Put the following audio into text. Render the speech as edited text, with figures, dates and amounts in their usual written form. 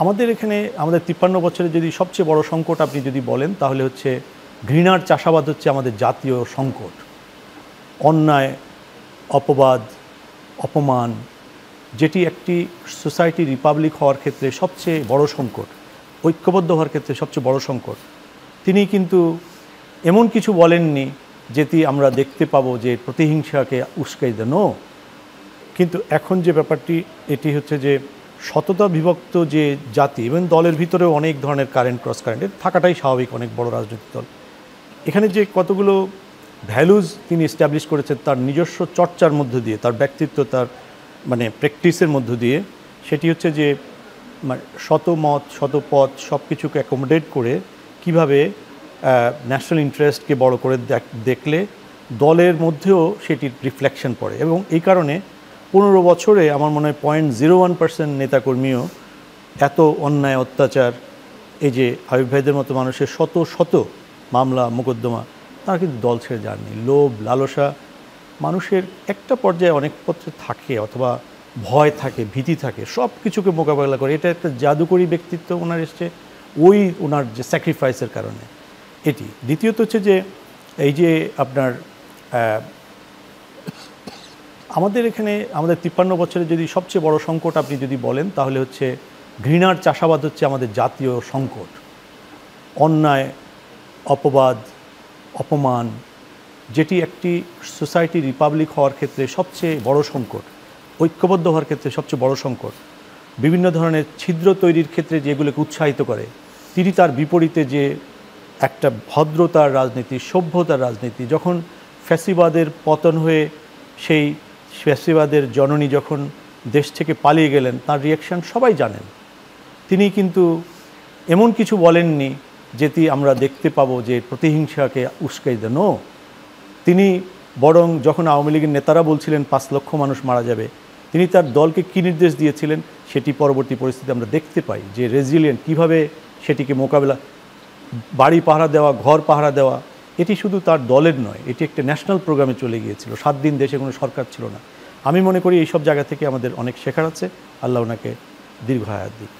আমাদের এখানে আমাদের ৫৩ বছরে যদি সবচেয়ে বড় সংকট আপনি যদি বলেন তাহলে হচ্ছে ঘৃণার চাষাবাদ হচ্ছে আমাদের জাতীয় সংকট। অন্যায়, অপবাদ, অপমান, যেটি একটি সোসাইটি রিপাবলিক হওয়ার ক্ষেত্রে সবচেয়ে বড় সংকট, ঐক্যবদ্ধ হওয়ার ক্ষেত্রে সবচেয়ে বড় সংকট। তিনি কিন্তু এমন কিছু বলেননি যেটি আমরা দেখতে পাবো যে প্রতিহিংসাকে উস্কাই দেন। কিন্তু এখন যে ব্যাপারটি এটি হচ্ছে যে সততা বিভক্ত যে জাতি এবং দলের ভিতরেও অনেক ধরনের কারেন্ট ক্রস কারেন্ট থাকাটাই স্বাভাবিক অনেক বড় রাজনৈতিক দল। এখানে যে কতগুলো ভ্যালুজ তিনি এস্টাবলিশ করেছেন তার নিজস্ব চর্চার মধ্য দিয়ে, তার ব্যক্তিত্ব, তার মানে প্র্যাকটিসের মধ্য দিয়ে, সেটি হচ্ছে যে মানে শতমত শতপথ সব কিছুকে অ্যাকোমোডেট করে কিভাবে ন্যাশনাল ইন্টারেস্টকে বড় করে দেখলে দলের মধ্যেও সেটির রিফ্লেকশন পড়ে। এবং এই কারণে ১৫ বছরে আমার মনে হয় 0.01% নেতাকর্মীও এত অন্যায় অত্যাচার, এই যে হাবিব ভাইদের মতো মানুষের শত শত মামলা মোকদ্দমা, তারা কিন্তু দল ছেড়ে যাননি। লোভ, লালসা মানুষের একটা পর্যায়ে অনেক পত্রে থাকে, অথবা ভয় থাকে, ভীতি থাকে, সব কিছুকে মোকাবেলা করে। এটা একটা জাদুকরী ব্যক্তিত্ব ওনার এসছে ওই ওনার যে স্যাক্রিফাইসের কারণে। এটি দ্বিতীয়ত হচ্ছে যে এই যে আপনার আমাদের এখানে আমাদের ৫৩ বছরে যদি সবচেয়ে বড় সংকট আপনি যদি বলেন তাহলে হচ্ছে ঘৃণার চাষাবাদ হচ্ছে আমাদের জাতীয় সংকট। অন্যায়, অপবাদ, অপমান, যেটি একটি সোসাইটি রিপাবলিক হওয়ার ক্ষেত্রে সবচেয়ে বড় সংকট, ঐক্যবদ্ধ হওয়ার ক্ষেত্রে সবচেয়ে বড় সংকট, বিভিন্ন ধরনের ছিদ্র তৈরির ক্ষেত্রে যেগুলোকে উৎসাহিত করে, তিনি তার বিপরীতে যে একটা ভদ্রতার রাজনীতি, সভ্যতার রাজনীতি, যখন ফ্যাসিবাদের পতন হয়ে সেই ফ্যাসিবাদের জননী যখন দেশ থেকে পালিয়ে গেলেন, তার রিয়াকশান সবাই জানেন। তিনি কিন্তু এমন কিছু বলেননি যেটি আমরা দেখতে পাবো যে প্রতিহিংসাকে উস্কাই দেন। তিনি বরং যখন আওয়ামী লীগের নেতারা বলছিলেন ৫ লক্ষ মানুষ মারা যাবে, তিনি তার দলকে কী নির্দেশ দিয়েছিলেন সেটি পরবর্তী পরিস্থিতি আমরা দেখতে পাই যে রেজিলিয়েন্ট কীভাবে সেটিকে মোকাবেলা, বাড়ি পাহারা দেওয়া, ঘর পাহারা দেওয়া, এটি শুধু তার দলের নয়, এটি একটা ন্যাশনাল প্রোগ্রামে চলে গিয়েছিল। ৭ দিন দেশে কোনো সরকার ছিল না। আমি মনে করি এইসব জায়গা থেকে আমাদের অনেক শেখার আছে। আল্লাহ ওনাকে দীর্ঘ হায়াত দিক।